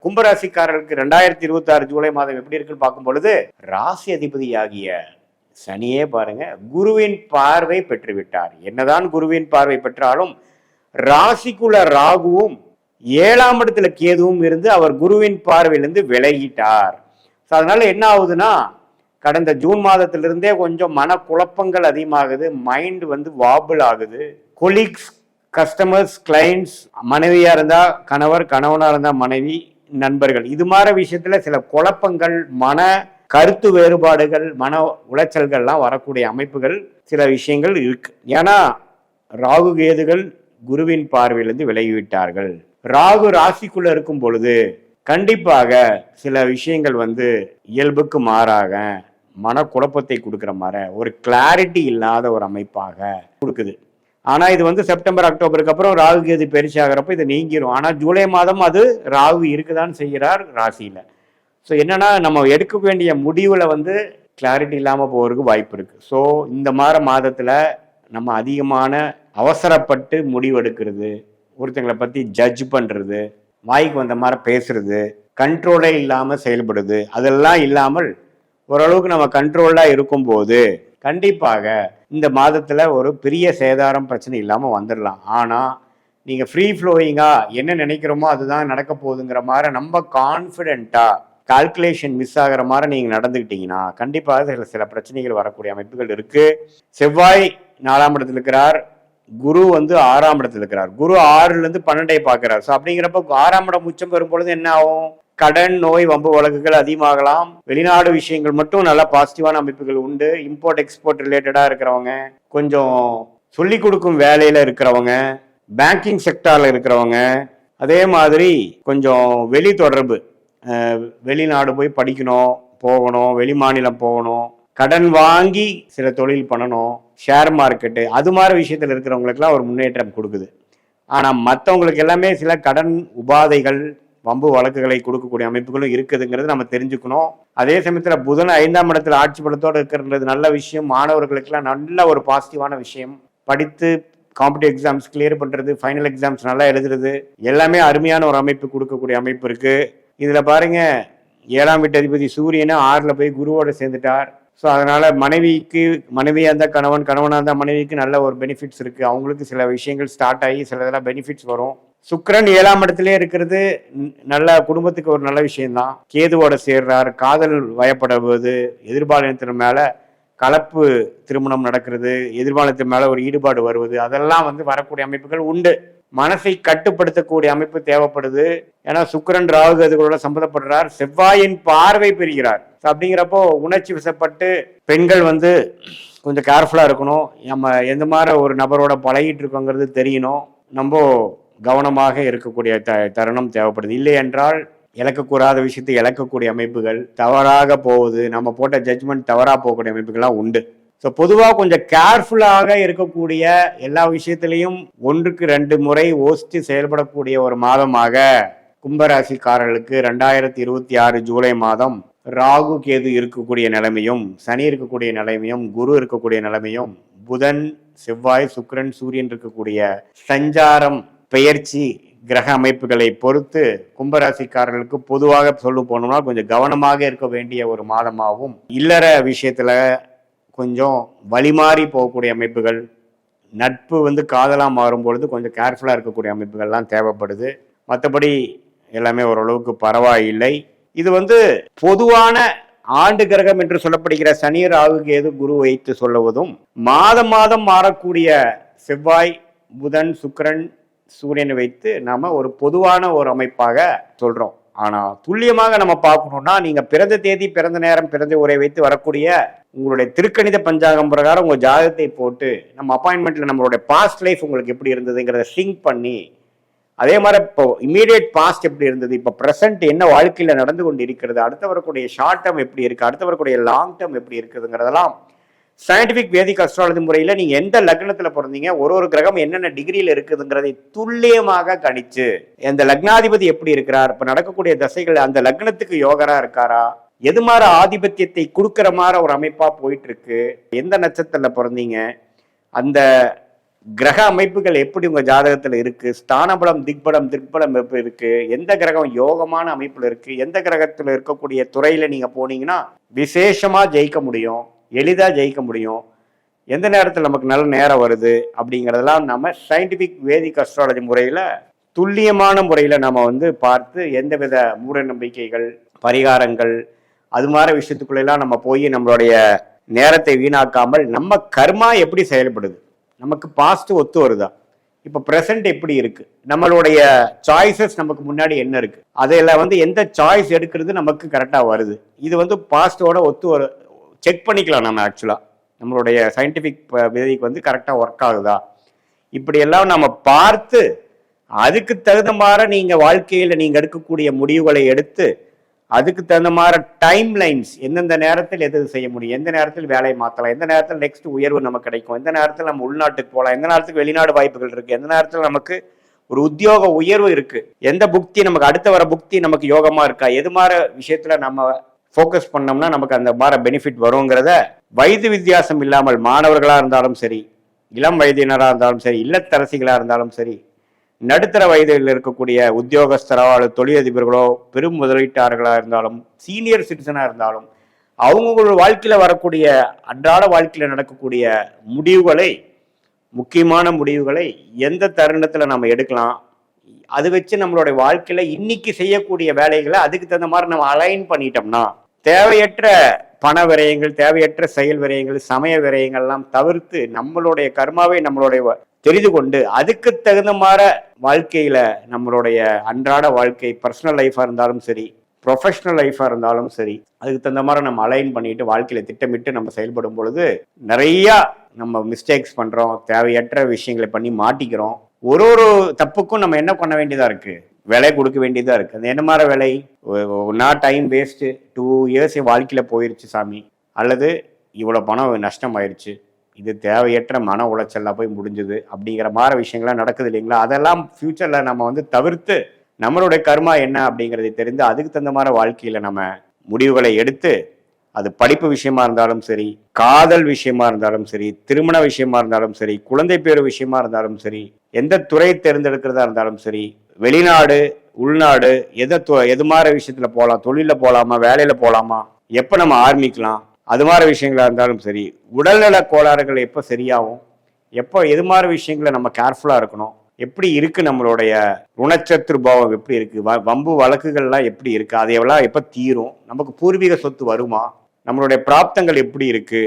கும்பராசிக்காரர்களுக்கு 2026 ஜூலை மாதம் எப்படி இருக்குன்னு பார்க்கும் பொழுது ராசி அதிபதியாகிய சனியே பாருங்க குருவின் பார்வை பெற்றுவிட்டார். என்னதான் குருவின் பார்வை பெற்றாலும் ராசிக்குள்ள ராகுவும் 7ஆம் இடத்துல கேதுவும் இருந்து அவர் குருவின் பார்வையிலிருந்து விலகிட்டார். அதனால என்ன ஆகுதுன்னா கடந்த ஜூன் மாதத்திலிருந்தே கொஞ்சம் மனக்குழப்பங்கள் அதிகமாகுது, மைண்ட் வாபிள் ஆகுது. கொலீக்ஸ், கஸ்டமர்ஸ், கிளைண்ட்ஸ், மனைவியா இருந்தா கணவர், கணவனா இருந்தா மனைவி, நண்பர்கள், இது மாதிரி விஷயத்துல சில குழப்பங்கள், மன கருத்து வேறுபாடுகள், மன உளைச்சல்கள்லாம் வரக்கூடிய அமைப்புகள் சில விஷயங்கள் இருக்கு. ஏன்னா ராகு கேதுகள் குருவின் பார்வையிலிருந்து விலகிவிட்டார்கள். ராகு ராசிக்குள்ள இருக்கும் பொழுது கண்டிப்பாக சில விஷயங்கள் இயல்புக்கு மாறாக மனக்குழப்பத்தை கொடுக்குற மாதிரி ஒரு கிளாரிட்டி இல்லாத ஒரு அமைப்பாக கொடுக்குது. ஆனா இது செப்டம்பர் அக்டோபருக்கு அப்புறம் ராகு கேது பயிற்சி ஆகிறப்ப இது நீங்கிரும். ஆனா ஜூலை மாதம் அது ராகு இருக்குதான் செய்கிறார் ராசியில. ஸோ என்னன்னா நம்ம எடுக்க வேண்டிய முடிவுல கிளாரிட்டி இல்லாம போறதுக்கு வாய்ப்பு இருக்கு. ஸோ இந்த மாதிரி மாதத்துல நம்ம அதிகமான அவசரப்பட்டு முடிவெடுக்கிறது, ஒருத்தங்களை பத்தி ஜட்ஜ் பண்றது, வாய்க்கு வந்த மாதிரி பேசுறது, கண்ட்ரோலே இல்லாம செயல்படுது, அதெல்லாம் இல்லாமல் ஓரளவுக்கு நம்ம கண்ட்ரோலா இருக்கும்போது கண்டிப்பாக இந்த மாதத்துல ஒரு பெரிய சேதாரம் பிரச்சனை இல்லாம வந்துடலாம். ஆனா நீங்க ஃப்ரீ ஃப்ளோயிங்கா என்ன நினைக்கிறோமோ அதுதான் நடக்க போகுதுங்கிற மாதிரி நம்ம கான்ஃபிடென்ட்டா கால்குலேஷன் மிஸ் ஆகிற மாதிரி நீங்க நடந்துக்கிட்டீங்கன்னா கண்டிப்பாக சில பிரச்சனைகள் வரக்கூடிய அமைப்புகள் இருக்கு. செவ்வாய் 4ஆம் இடத்துல இருக்கிறார், குரு 6ஆம் இடத்துல இருக்கிறார். குரு 6ல இருந்து 12ஐ பார்க்கிறார். ஸோ அப்படிங்கிறப்ப 6ஆம் இடம் உச்சம் வரும்பொழுது என்ன ஆகும்? கடன், நோய், வம்பு வழக்குகள் அதிகமாகலாம். வெளிநாடு விஷயங்கள் மட்டும் நல்ல பாசிட்டிவான அமைப்புகள் உண்டு. இம்போர்ட் எக்ஸ்போர்ட் ரிலேட்டடா இருக்கிறவங்க, கொஞ்சம் சொல்லி கொடுக்கும் வேலையில இருக்கிறவங்க, பேங்கிங் செக்டார்ல இருக்கிறவங்க, அதே மாதிரி கொஞ்சம் வெளி தொடர்பு, வெளிநாடு போய் படிக்கணும், போகணும், வெளி மாநிலம் போகணும், கடன் வாங்கி சில தொழில் பண்ணணும், ஷேர் மார்க்கெட்டு, அது மாதிரி விஷயத்துல இருக்கிறவங்களுக்குலாம் ஒரு முன்னேற்றம் கொடுக்குது. ஆனா மற்றவங்களுக்கு எல்லாமே சில கடன் உபாதைகள், வம்பு வழக்குகளை கொடுக்கக்கூடிய அமைப்புகளும் இருக்குதுங்கிறது நம்ம தெரிஞ்சுக்கணும். அதே சமயத்துல புதன் 5ஆம் இடத்துல ஆட்சி பலத்தோடு இருக்கிறது நல்ல விஷயம். மாணவர்களுக்கெல்லாம் நல்ல ஒரு பாசிட்டிவான விஷயம். படித்து காம்படிட்டிவ் எக்ஸாம்ஸ் கிளியர் பண்றது, ஃபைனல் எக்ஸாம்ஸ் நல்லா எழுதுறது, எல்லாமே அருமையான ஒரு அமைப்பு கொடுக்கக்கூடிய அமைப்பு இருக்கு. இதுல பாருங்க 7ஆம் வீட்டு அதிபதி சூரியனை 6ல போய் குருவோட சேர்ந்துட்டார். ஸோ அதனால மனைவியா இருந்தால் கணவன், கணவனாக இருந்தால் மனைவிக்கு நல்ல ஒரு பெனிஃபிட்ஸ் இருக்கு. அவங்களுக்கு சில விஷயங்கள் ஸ்டார்ட் ஆகி சில இதெல்லாம் பெனிஃபிட்ஸ் வரும். சுக்கிரன் 7ஆம் இடத்திலே இருக்கிறது நல்ல குடும்பத்துக்கு ஒரு நல்ல விஷயம்தான். கேதுவோட சேர்றார், காதல் வயப்படுவது, எதிர்பாலினத்தின் மேல கலப்பு திருமணம் நடக்கிறது, எதிர்பாலினத்தின் மேல ஒரு ஈடுபாடு வருவது, அதெல்லாம் வரக்கூடிய அமைப்புகள் உண்டு. மனசை கட்டுப்படுத்தக்கூடிய அமைப்பு தேவைப்படுது. ஏன்னா சுக்கிரன் ராகு கேதுகளோட சம்மந்தப்படுறார், செவ்வாயின் பார்வை பெறுகிறார். அப்படிங்கிறப்போ உணர்ச்சி வசப்பட்டு பெண்கள் கொஞ்சம் கேர்ஃபுல்லா இருக்கணும். நம்ம எந்த மாதிரி ஒரு நபரோட பழகிட்டு இருக்கோங்கிறது தெரியணும். நம்ம கவனமாக இருக்கக்கூடிய தருணம் தேவைப்படுது. இல்லை என்றால் இழக்கக்கூடாத விஷயத்தை இழக்கக்கூடிய அமைப்புகள், தவறாக போகுது, நம்ம போட்ட ஜட்ஜ்மெண்ட் தவறா போகக்கூடிய அமைப்புகள்லாம் உண்டு. ஸோ பொதுவாக கொஞ்சம் கேர்ஃபுல்லாக இருக்கக்கூடிய, எல்லா விஷயத்திலையும் 1க்கு 2 முறை யோசித்து செயல்படக்கூடிய ஒரு மாதமாக கும்பராசிக்காரர்களுக்கு 2026 ஜூலை மாதம் ராகு கேது இருக்கக்கூடிய நிலைமையும், சனி இருக்கக்கூடிய நிலைமையும், குரு இருக்கக்கூடிய நிலைமையும், புதன், செவ்வாய், சுக்கிரன், சூரியன் இருக்கக்கூடிய சஞ்சாரம், பெயர்ச்சி, கிரக அமைப்புகளை பொறுத்து கும்பராசிக்காரர்களுக்கு பொதுவாக சொல்ல போனோம்னா கொஞ்சம் கவனமாக இருக்க வேண்டிய ஒரு மாதமாகவும், இல்லற விஷயத்துல கொஞ்சம் வழிமாறி போகக்கூடிய அமைப்புகள், நட்பு காதலாக மாறும் பொழுது கொஞ்சம் கேர்ஃபுல்லாக இருக்கக்கூடிய அமைப்புகள்லாம் தேவைப்படுது. மற்றபடி எல்லாமே ஓரளவுக்கு பரவாயில்லை. இது பொதுவான ஆண்டு கிரகம் என்று சொல்லப்படுகிற சனி, ராகு, கேது, குரு வைத்து சொல்லுவதும், மாதம் மாதம் மாறக்கூடிய செவ்வாய், புதன், சுக்கிரன், சூரியனை வைத்து நாம ஒரு பொதுவான ஒரு அமைப்பாக சொல்றோம். ஆனா துல்லியமாக நம்ம பார்க்கணும்னா நீங்க பிறந்த தேதி, பிறந்த நேரம், பிறந்த உரை வைத்து வரக்கூடிய உங்களுடைய திருக்கணித பஞ்சாங்கம் பிரகாரம் உங்க ஜாதகத்தை போட்டு நம்ம அப்பாயின்மெண்ட்ல நம்மளுடைய பாஸ்ட் லைஃப் உங்களுக்கு எப்படி இருந்ததுங்கிறத சிங்க் பண்ணி, அதே மாதிரி இப்போ இமீடியட் பாஸ்ட் எப்படி இருந்தது, இப்போ ப்ரெசென்ட் என்ன வாழ்க்கையில நடந்து கொண்டு இருக்கிறது, அடுத்த வரக்கூடிய ஷார்ட் டேர்ம் எப்படி இருக்கு, அடுத்த வரக்கூடிய லாங் டேர்ம் எப்படி இருக்குதுங்கிறதெல்லாம் சயின்டிபிக் வேதிக் அஸ்ட்ராலஜி முறையில் நீங்க எந்த லக்னத்துல பிறந்தீங்க, ஒரு கிரகம் என்னென்ன டிகிரியில் இருக்குதுங்கிறதை துல்லியமாக கணிச்சு, எந்த லக்னாதிபதி எப்படி இருக்கிறார், இப்ப நடக்கக்கூடிய தசைகள் அந்த லக்னத்துக்கு யோகரா இருக்காரா, எது மாதிரி ஆதிபத்தியத்தை கொடுக்கிற மாதிரி ஒரு அமைப்பா போயிட்டு இருக்கு, எந்த நட்சத்திரத்துல பிறந்தீங்க, அந்த கிரக அமைப்புகள் எப்படி உங்க ஜாதகத்துல இருக்கு, ஸ்தானபலம் திக்பலம் எப்படி இருக்கு, எந்த கிரகம் யோகமான அமைப்புல இருக்கு, எந்த கிரகத்துல இருக்கக்கூடிய துறையில நீங்க போனீங்கன்னா விசேஷமா ஜெயிக்க முடியும், எளிதா ஜெயிக்க முடியும், எந்த நேரத்தில் நமக்கு நல்ல நேரம் வருது அப்படிங்கிறதெல்லாம் நம்ம சயின்டிபிக் வேதிக் அஸ்ட்ராலஜி முறையில துல்லியமான முறையில நம்ம பார்த்து எந்தவித மூட நம்பிக்கைகள் பரிகாரங்கள் அது மாதிரி விஷயத்துக்குள்ளெல்லாம் நம்ம போய் நம்மளுடைய நேரத்தை வீணாக்காமல் நம்ம கர்மா எப்படி செயல்படுது, நமக்கு பாஸ்ட் ஒத்து வருதா, இப்போ ப்ரெசன்ட் எப்படி இருக்கு, நம்மளுடைய சாய்ஸஸ் நமக்கு முன்னாடி என்ன இருக்கு, அதில் எந்த சாய்ஸ் எடுக்கிறது நமக்கு கரெக்டாக வருது, இது பாஸ்டோட ஒத்து செக் பண்ணிக்கலாம். நம்ம ஆக்சுவலாக நம்மளுடைய சயின்டிஃபிக் விதிக்கு கரெக்டாக ஒர்க் ஆகுதா, இப்படியெல்லாம் நம்ம பார்த்து அதுக்கு தகுந்த மாதிரி நீங்கள் வாழ்க்கையில் நீங்கள் எடுக்கக்கூடிய முடிவுகளை எடுத்து அதுக்கு தகுந்த மாதிரி டைம் லைன்ஸ் எந்தெந்த நேரத்தில் எது செய்ய முடியும், எந்த நேரத்தில் வேலையை மாற்றலாம், எந்த நேரத்தில் நெக்ஸ்ட் உயர்வு நமக்கு கிடைக்கும், எந்த நேரத்தில் நம்ம உள்நாட்டுக்கு போகலாம், எந்த நேரத்துக்கு வெளிநாடு வாய்ப்புகள் இருக்கு, எந்த நேரத்தில் நமக்கு ஒரு உத்தியோக உயர்வு இருக்கு, எந்த புக்தி நமக்கு அடுத்த வர புக்தி நமக்கு யோகமா இருக்கா, எது மாதிரி விஷயத்துல நம்ம ஃபோக்கஸ் பண்ணோம்னா நமக்கு அந்த மாதிரி பெனிஃபிட் வருங்கிறத வயது வித்தியாசம் இல்லாமல் மாணவர்களா இருந்தாலும் சரி, இளம் வயதினராக இருந்தாலும் சரி, இல்லத்தரசிகளா இருந்தாலும் சரி, நடுத்தர வயதில் இருக்கக்கூடிய உத்தியோகஸ்தரோ அல்லது தொழிலதிபர்களோ பெரும் முதலீட்டாளர்களாக இருந்தாலும் சீனியர் சிட்டிசனாக இருந்தாலும் அவங்களோட வாழ்க்கையில் வரக்கூடிய அன்றாட வாழ்க்கையில் நடக்கக்கூடிய முடிவுகளை முக்கியமான முடிவுகளை எந்த தருணத்தில் நம்ம எடுக்கலாம், அது வச்சு நம்மளுடைய வாழ்க்கையில் இன்னைக்கு செய்யக்கூடிய வேலைகளை அதுக்கு தகுந்த மாதிரி நம்ம அலைன் பண்ணிட்டோம்னா தேவையற்ற பண விரயங்கள் தேவையற்ற செயல் விரயங்கள் சமய விரயங்கள்லாம் தவிர்த்து நம்மளுடைய கர்மாவை நம்மளுடைய தெரிந்து கொண்டு அதுக்கு தகுந்த மாதிரி வாழ்க்கையில நம்மளுடைய அன்றாட வாழ்க்கை பர்சனல் லைஃபா இருந்தாலும் சரி ப்ரொஃபஷனல் லைஃபா இருந்தாலும் சரி அதுக்கு தகுந்த மாதிரி நம்ம அலைன் பண்ணிட்டு வாழ்க்கையில திட்டமிட்டு நம்ம செயல்படும் பொழுது நிறைய நம்ம மிஸ்டேக்ஸ் பண்றோம், தேவையற்ற விஷயங்களை பண்ணி மாட்டிக்கிறோம். ஒரு தப்புக்கும் நம்ம என்ன பண்ண வேண்டியதா இருக்கு, விலை கொடுக்க வேண்டியதா இருக்கு. அது என்ன மாதிரி விலை, நான் டைம் வேஸ்ட் 2 years வாழ்க்கையில போயிருச்சு சாமி, அல்லது இவ்வளவு பணம் நஷ்டம் ஆயிடுச்சு, இது தேவையற்ற மன உளைச்சல்ல போய் முடிஞ்சது அப்படிங்கிற மாதிரி விஷயங்கள்லாம் நடக்குது இல்லைங்களா. அதெல்லாம் ஃபியூச்சர்ல நம்ம தவிர்த்து நம்மளுடைய கர்மா என்ன அப்படிங்கிறதை தெரிந்து அதுக்கு தகுந்த மாதிரி வாழ்க்கையில நம்ம முடிவுகளை எடுத்து அது படிப்பு விஷயமா இருந்தாலும் சரி, காதல் விஷயமா இருந்தாலும் சரி, திருமண விஷயமா இருந்தாலும் சரி, குழந்தை பேரு விஷயமா இருந்தாலும் சரி, எந்த துறை தேர்ந்தெடுக்கிறதா இருந்தாலும் சரி, வெளிநாடு உள்நாடு எது மாதிரி விஷயத்துல போகலாம், தொழில போகலாமா வேலையில போகலாமா, எப்போ நம்ம ஆரம்பிக்கலாம், அது மாதிரி விஷயங்களா இருந்தாலும் சரி, உடல்நல கோளாறுகள் எப்போ சரியாகும், எப்போ எது மாதிரி விஷயங்களை நம்ம கேர்ஃபுல்லாக இருக்கணும், எப்படி இருக்கு நம்மளுடைய ருணச்சத்ருபாவம் எப்படி இருக்கு, வம்பு வழக்குகள்லாம் எப்படி இருக்கு, அதையெல்லாம் எப்போ தீரும், நமக்கு பூர்வீக சொத்து வருமா, நம்மளுடைய பிராப்தங்கள் எப்படி இருக்கு,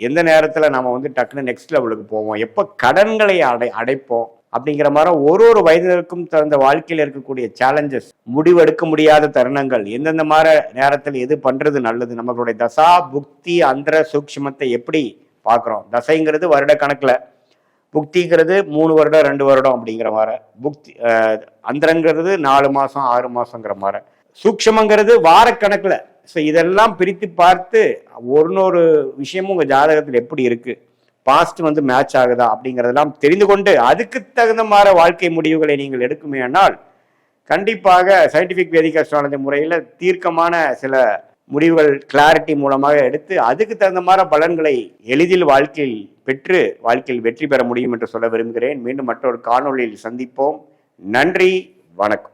எந்த நேரத்தில் நம்ம டக்குன்னு நெக்ஸ்ட் லெவலுக்கு போவோம், எப்போ கடன்களை அடைப்போம் அப்படிங்கிற மாதிரி ஒரு வயதினருக்கும் தகுந்த வாழ்க்கையில் இருக்கக்கூடிய சேலஞ்சஸ், முடிவெடுக்க முடியாத தருணங்கள், எந்தெந்த மாதிரி நேரத்தில் எது பண்றது நல்லது, நம்மளுடைய தசா புக்தி அந்தர சூக்ஷ்மத்தை எப்படி பார்க்குறோம். தசைங்கிறது வருட கணக்கில், புக்திங்கிறது 3 வருடம் 2 வருடம் அப்படிங்கிற மாதிரி, புக்தி அந்தரங்கிறது 4 மாதம் 6 மாதங்கிற மாதிரி, சூக்ஷ்மங்கிறது வாரக்கணக்கில். ஸோ இதெல்லாம் பிரித்து பார்த்து ஒரு விஷயமும் உங்கள் ஜாதகத்தில் எப்படி இருக்கு, பாஸ்ட் மேட்ச் ஆகுதா அப்படிங்கிறதெல்லாம் தெரிந்து கொண்டு அதுக்கு தகுந்த மாதிரி வாழ்க்கை முடிவுகளை நீங்கள் எடுக்குமே ஆனால் கண்டிப்பாக சயின்டிபிக் வேதிக் அஸ்ட்ராலஜி முறையில் தீர்க்கமான சில முடிவுகள் கிளாரிட்டி மூலமாக எடுத்து அதுக்கு தகுந்த மாதிரி பலன்களை எளிதில் வாழ்க்கையில் பெற்று வாழ்க்கையில் வெற்றி பெற முடியும் என்று சொல்ல விரும்புகிறேன். மீண்டும் மற்றொரு காணொளியில் சந்திப்போம். நன்றி, வணக்கம்.